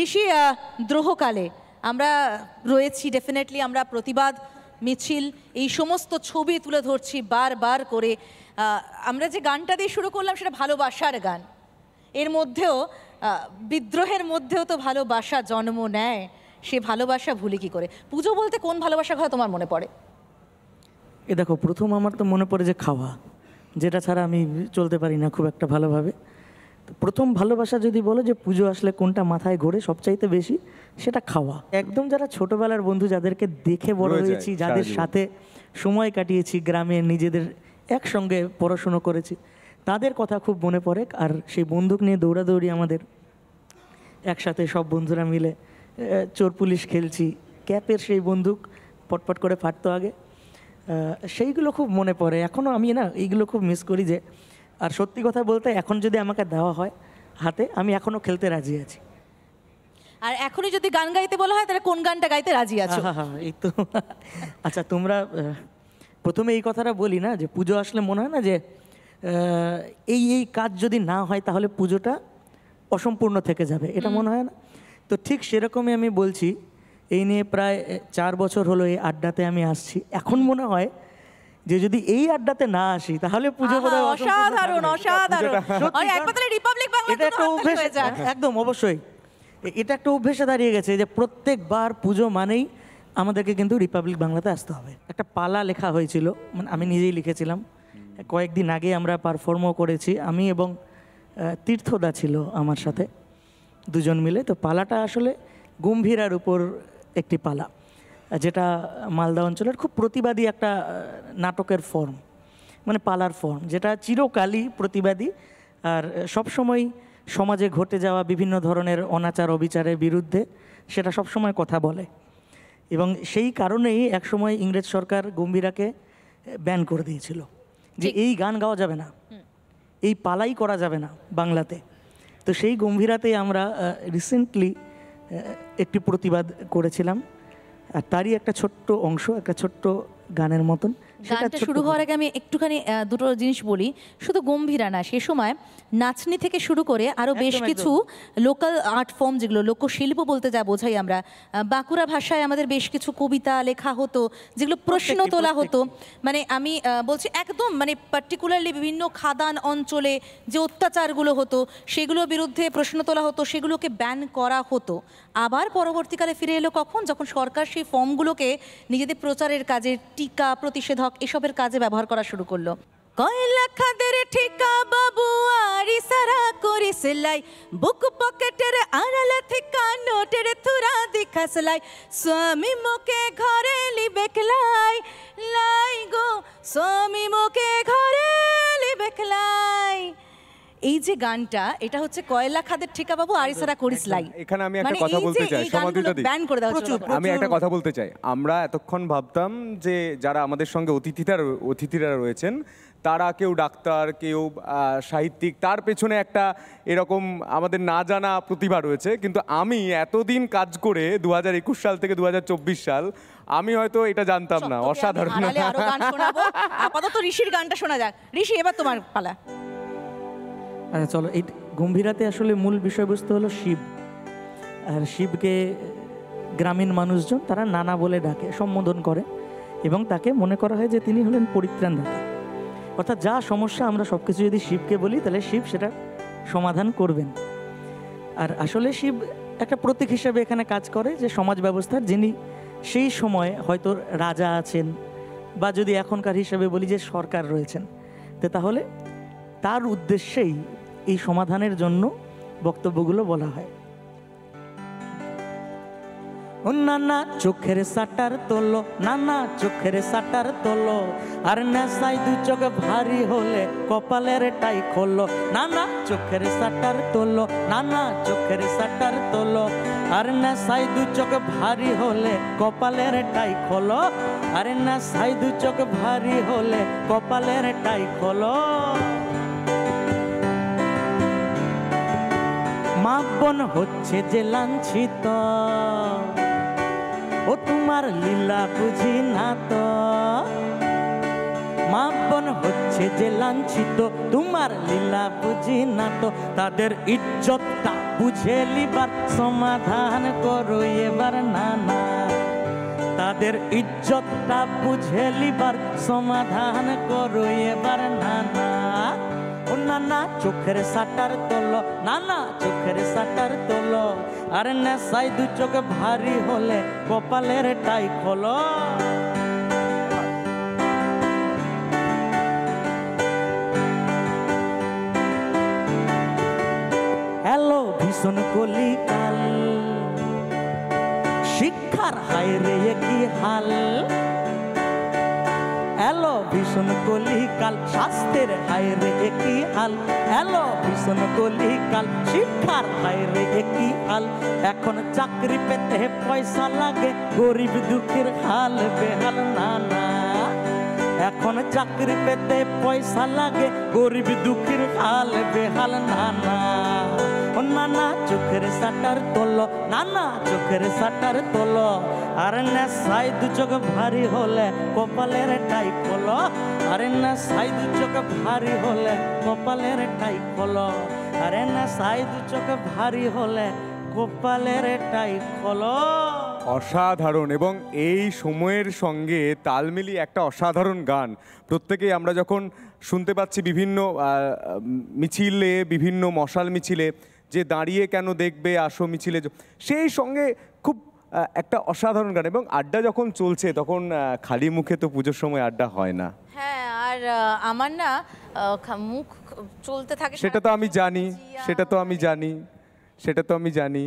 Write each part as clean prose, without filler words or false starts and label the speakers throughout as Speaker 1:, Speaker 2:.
Speaker 1: ঋষি, দ্রোহকালে আমরা রয়েছি, ডেফিনেটলি আমরা প্রতিবাদ মিছিল এই সমস্ত ছবি তুলে ধরছি বারবার করে। আমরা যে গানটা দিয়ে শুরু করলাম সেটা ভালোবাসার গান, এর মধ্যেও বিদ্রোহের মধ্যেও তো ভালোবাসা জন্ম নেয়, সে ভালোবাসা ভুলি কি করে? পুজো বলতে কোন ভালোবাসা কথা তোমার মনে পড়ে?
Speaker 2: এ দেখো, প্রথম আমার তো মনে পড়ে যে খাওয়া, যেটা ছাড়া আমি চলতে পারি না খুব একটা ভালোভাবে। প্রথম ভালোবাসা যদি বলো যে পুজো আসলে কোনটা মাথায় ঘোরে সবচাইতে বেশি, সেটা খাওয়া। একদম যারা ছোটবেলার বন্ধু, যাদেরকে দেখে বড় হয়েছি, যাদের সাথে সময় কাটিয়েছি, গ্রামে নিজেদের একসঙ্গে পড়াশুনো করেছি, তাদের কথা খুব মনে পড়ে। আর সেই বন্দুক নিয়ে দৌড়াদৌড়ি আমাদের, একসাথে সব বন্ধুরা মিলে চোর পুলিশ খেলছি, ক্যাপের সেই বন্দুক পটপট করে ফাটতো আগে, সেইগুলো খুব মনে পড়ে। এখনও আমি না এইগুলো খুব মিস করি। যে আর সত্যি কথা বলতে, এখন যদি আমাকে দেওয়া হয় হাতে, আমি এখনও খেলতে রাজি আছি।
Speaker 1: আর এখনই যদি গান গাইতে বলা হয়, তাহলে কোন গানটা গাইতে রাজি আছো?
Speaker 2: এই তো। আচ্ছা, তোমরা প্রথমে এই কথাটা বলি না, যে পুজো আসলে মনে হয় না যে এই কাজ যদি না হয় তাহলে পুজোটা অসম্পূর্ণ থেকে যাবে, এটা মনে হয় না? তো ঠিক সেরকমই আমি বলছি। এই নিয়ে প্রায় 4 বছর হলো এই আড্ডাতে আমি আসছি। এখন মনে হয় যে যদি এই আড্ডাতে না আসি তাহলে পুজো বোধহয়
Speaker 1: অসাধারণ অসাধারণ। রিপাবলিক বাংলা
Speaker 2: এটা একটা অভ্যেস, একদম অবশ্যই এটা একটা অভ্যেসে দাঁড়িয়ে গেছে যে প্রত্যেকবার পুজো মানেই আমাদেরকে কিন্তু রিপাবলিক বাংলাতে আসতে হবে। একটা পালা লেখা হয়েছিল, মানে আমি নিজেই লিখেছিলাম। কয়েকদিন আগে আমরা পারফর্মও করেছি, আমি এবং তীর্থদা ছিল আমার সাথে, দুজন মিলে। তো পালাটা আসলে গম্ভীরার উপর একটি পালা, যেটা মালদা অঞ্চলের খুব প্রতিবাদী একটা নাটকের ফর্ম, মানে পালার ফর্ম, যেটা চিরকালই প্রতিবাদী আর সবসময় সমাজে ঘটে যাওয়া বিভিন্ন ধরনের অনাচার অবিচারের বিরুদ্ধে সেটা সবসময় কথা বলে। এবং সেই কারণেই একসময় ইংরেজ সরকার গম্ভীরাকে ব্যান করে দিয়েছিল, যে এই গান গাওয়া যাবে না, এই পালাই করা যাবে না বাংলাতে। তো সেই গম্ভীরাতেই আমরা রিসেন্টলি একটি প্রতিবাদ করেছিলাম, আর তারই একটা ছোট্ট অংশ, একটা ছোট্ট গানের মতন।
Speaker 1: গানটা শুরু হওয়ার আগে আমি একটুখানি দুটো জিনিস বলি। শুধু গম্ভীরা না, সে সময় নাচনি থেকে শুরু করে আরও বেশ কিছু লোকাল আর্ট ফর্ম, যেগুলো লোকশিল্প বলতে যা বোঝাই আমরা, বাঁকুড়া ভাষায় আমাদের বেশ কিছু কবিতা লেখা হতো, যেগুলো প্রশ্ন তোলা হতো। মানে আমি বলছি একদম, মানে পার্টিকুলারলি বিভিন্ন খাদান অঞ্চলে যে অত্যাচারগুলো হতো সেগুলোর বিরুদ্ধে প্রশ্ন তোলা হতো, সেগুলোকে ব্যান করা হতো। আবার পরবর্তীকালে ফিরে এলো কখন, যখন সরকার সেই ফর্মগুলোকে নিজেদের প্রচারের কাজে, টিকা প্রতিষেধক এসবের কাজে ব্যবহার করা শুরু করলো। কয়লা খাদের ঠিকা বাবু আর ইশারা করি সেলাই, বুক পকেটের আড়ালে ঠিকা নোটের থুরা দিখাসলাই, স্বামী মুখে ঘরে লিবেখলাই লাই গো, স্বামী মুখে ঘরে লিবেখলাই। এই যে গানটা, এটা হচ্ছে কয়লা খাদের ঠিকা বাবু আর ইশারা করি সেলাই।
Speaker 3: এখানে আমি একটা কথা বলতে চাই, সমাধিতা দি, আমি একটা কথা বলতে চাই। আমরা এতক্ষণ ভাবতাম যে যারা আমাদের সঙ্গে অতিথিরা রয়েছেন, তারা কেউ ডাক্তার, কেউ সাহিত্যিক, তার পেছনে একটা এরকম আমাদের না জানা প্রতিভা রয়েছে। কিন্তু আমি এতদিন কাজ করে 2021 সাল থেকে 2024 সাল, আমি হয়তো এটা জানতাম না। অসাধারণ।
Speaker 1: আপাতত ঋষির গানটা শোনা যাক। ঋষি, এবার তোমার পালা।
Speaker 2: আচ্ছা চলো, এই গম্ভীরাতে আসলে মূল বিষয়বস্তু হলো শিব। আর শিবকে গ্রামীণ মানুষজন তারা নানা বলে ডাকে, সম্বোধন করে, এবং তাকে মনে করা হয় যে তিনি হলেন পরিত্রাণদাতা। অর্থাৎ যা সমস্যা আমরা সব কিছু যদি শিবকে বলি, তাহলে শিব সেটা সমাধান করবেন। আর আসলে শিব একটা প্রতীক হিসেবে এখানে কাজ করে, যে সমাজ ব্যবস্থার যিনি সেই সময় হয়তো রাজা আছেন, বা যদি এখনকার হিসেবে বলি যে সরকার রয়েছেন, তো তাহলে তার উদ্দেশ্যেই এই সমাধানের জন্য বক্তব্যগুলো বলা হয়। ও নানা চোখের সাটার তোলো, নানা চোখের সাটার তোলো, আর নেশায় দু চোখ ভারী হলে কপালের টাই খোলো। নানা চোখের সাটার তোলো, নানা চোখের সাটার তোলো, আর নেশায় দু চোখ ভারী হলে কপালের টাই খোলো। আর নেশায় দু চোখ ভারী হলে কপালের টাই খোলো। মা বোন হচ্ছে যে লাঞ্ছিত, ও তোমার লীলা বুঝি না তো। মা বোন হচ্ছে যে লাঞ্ছিত, তোমার লীলা বুঝি না তো। তাদের ইজ্জতটা বুঝে লিবার সমাধান করো এবার নানা, তাদের ইজ্জতটা বুঝে লিবার সমাধান করো এবার নানা। ও নানা চোখের সাটার তোলো, নানা চোখের সাটার তোলো, আর নেশায় দু চোখ ভারী হলে কপালের টাই খোলো। হ্যালো ভীষণ কলিকাল, শিক্ষার হায় রে কি হাল। হ্যালো ভীষণ কলিকাল, স্বাস্থ্যের হায় রে কি হাল। হ্যালো ভীষণ কলিকাল, শিক্ষার হায় রে কি হাল। এখন চাকরি পেতে পয়সা লাগে, গরিব দুঃখের হাল বেহাল নানা। এখন চাকরি পেতে পয়সা লাগে, গরিব দুঃখের হাল বেহাল নানা। ও নানা চোখের সাটার তোলো, নানা চোখের সাটার তোলো, আর নেশায় দু চোখ ভারী হলে কপালের টাই খোলো। আরে নেশায় দু চোখ ভারী হলে কপালের টাই খোলো। আরে নেশায় দু চোখ ভারী হলে কপালের টাই খোলো।
Speaker 3: অসাধারণ, এবং এই সময়ের সঙ্গে তাল মিলিয়ে একটা অসাধারণ গান। প্রত্যেকেই আমরা যখন শুনতে পাচ্ছি বিভিন্ন মিছিলে, বিভিন্ন মশাল মিছিলে, যে দাঁড়িয়ে কেন দেখবে আসো মিছিলে, সেই সঙ্গে খুব একটা অসাধারণ গান। এবং আড্ডা যখন চলছে তখন খালি মুখে তো পুজোর সময় আড্ডা হয় না।
Speaker 1: হ্যাঁ, আর আমার না মুখ চলতে থাকে।
Speaker 3: সেটা তো আমি জানি, সেটা তো আমি জানি, সেটা তো আমি জানি।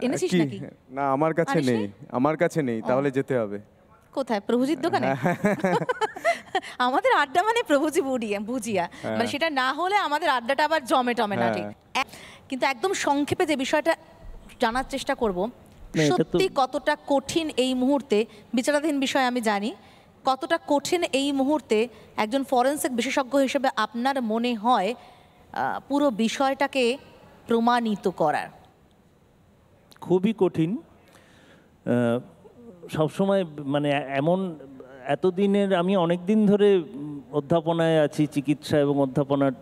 Speaker 1: এনেছিস
Speaker 3: কি?
Speaker 1: নাকি?
Speaker 3: না, আমার কাছে নেই, আমার কাছে নেই, তাহলে যেতে হবে।
Speaker 1: কোথায়? প্রভুজির দোকানে? আমাদের আড্ডা মানে প্রভুজি ভুজিয়া, মানে সেটা না হলে আমাদের আড্ডাটা আবার জমে টমে না। ঠিক, কিন্তু একদম সংক্ষেপে যে বিষয়টা জানার চেষ্টা করব, সত্যি কতটা কঠিন এই মুহূর্তে, বিচারাধীন বিষয় আমি জানি, কতটা কঠিন এই মুহূর্তে একজন ফরেনসিক বিশেষজ্ঞ হিসেবে আপনার মনে হয় পুরো বিষয়টাকে প্রমাণিত করার?
Speaker 4: খুবই কঠিন। সবসময় মানে এমন এতদিনের, আমি অনেক দিন ধরে অধ্যাপনায় আছি, চিকিৎসা এবং অধ্যাপনার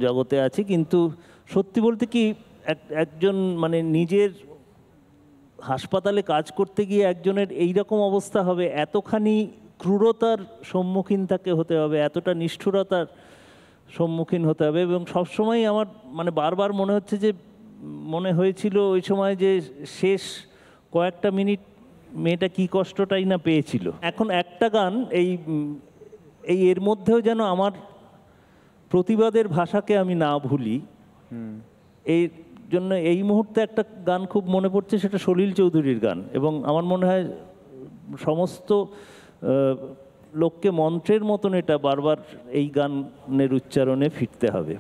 Speaker 4: জগতে আছি, কিন্তু সত্যি বলতে কি একজন মানে নিজের হাসপাতালে কাজ করতে গিয়ে একজনের এই রকম অবস্থা হবে, এতখানি ক্রূরতার সম্মুখীন তাকে হতে হবে, এতটা নিষ্ঠুরতার সম্মুখীন হতে হবে। এবং সবসময় আমার মানে বারবার মনে হয়েছিল ওই সময় যে শেষ কয়েকটা মিনিট মেয়েটা কি কষ্টটাই না পেয়েছিল। এখন একটা গান এর মধ্যেও যেন আমার প্রতিবাদের ভাষাকে আমি না ভুলি, এই জন্য এই মুহূর্তে একটা গান খুব মনে পড়ছে, সেটা সলিল চৌধুরীর গান। এবং আমার মনে হয় সমস্ত লোককে মন্ত্রের মতন এটা বারবার এই গানের উচ্চারণে ফিরতে হবে।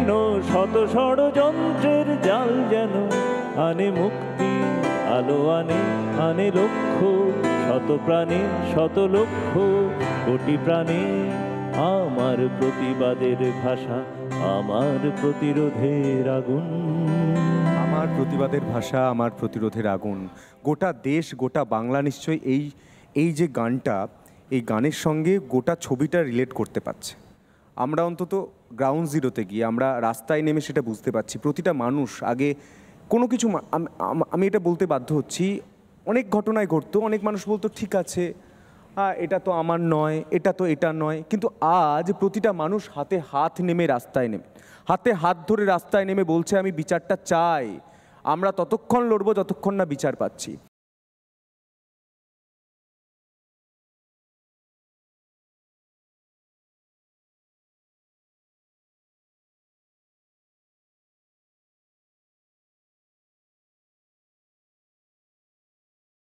Speaker 4: জীর্ণ শত ষড়যন্ত্রের জাল যেন আনে মুক্তি, আলো আনে আনে লক্ষ্য, শত প্রাণে শত লক্ষ কোটি প্রাণে আমার প্রতিবাদের ভাষা, আমার প্রতিরোধের আগুন।
Speaker 3: আমার প্রতিবাদের ভাষা, আমার প্রতিরোধের আগুন। গোটা দেশ, গোটা বাংলা নিশ্চয়ই এই যে গানটা, এই গানের সঙ্গে গোটা ছবিটা রিলেট করতে পারছে। আমরা অন্তত গ্রাউন্ড জিরোতে গিয়ে আমরা রাস্তায় নেমে সেটা বুঝতে পারছি। প্রতিটা মানুষ আগে কোনো কিছু আমি এটা বলতে বাধ্য হচ্ছি, অনেক ঘটনায় ঘটতো, অনেক মানুষ বলতো ঠিক আছে, এটা তো আমার নয়, এটা তো এটা নয়, কিন্তু আজ প্রতিটা মানুষ হাতে হাত নেমে রাস্তায় নেমে, হাতে হাত ধরে রাস্তায় নেমে বলছে আমি বিচারটা চাই। আমরা ততক্ষণ লড়বো যতক্ষণ না বিচার পাচ্ছি।